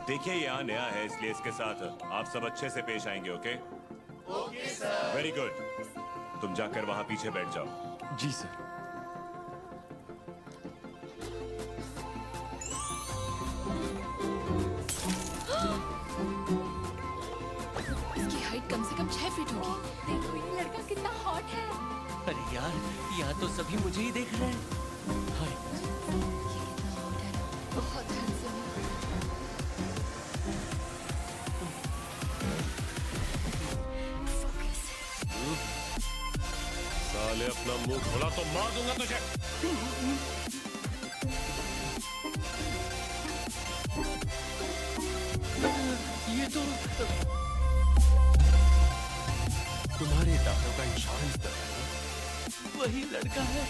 देखिए यहाँ नया है इसलिए इसके साथ आप सब अच्छे से पेश आएंगे, okay? Okay sir. Very good. तुम जाकर वहां पीछे बैठ जाओ। जी सर। इसकी हाइट कम से कम 6 फीट होगी। देखो ये लड़का कितना हॉट है। अरे यार, यहाँ तो सभी मुझे ही देख रहे हैं। हाय। ये कितना हॉट है ना, बहुत हैंडसम है। साले अपना मुंह खोला तो मार दूंगा तुझे। ये तो तुम्हारे दांतों का इंश्योरेंस तो है ना? वही लड़का है।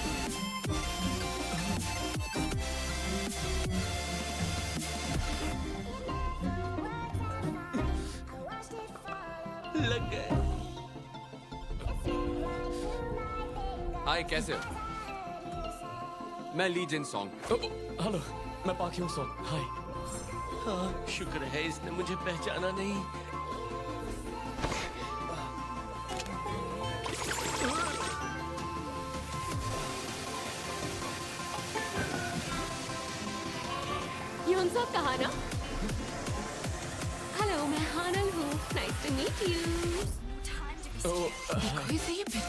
लग गए। हाय, कैसे हो? मैं लीजेंड सॉन्ग। हेलो, मैं पाखी हूँ सॉन्ग। हाय। हाँ, शुक्र है इसने मुझे पहचाना नहीं। योंसो कहा ना? हेलो, मैं हानल हूँ। Nice to meet you. ओ, कोई से ये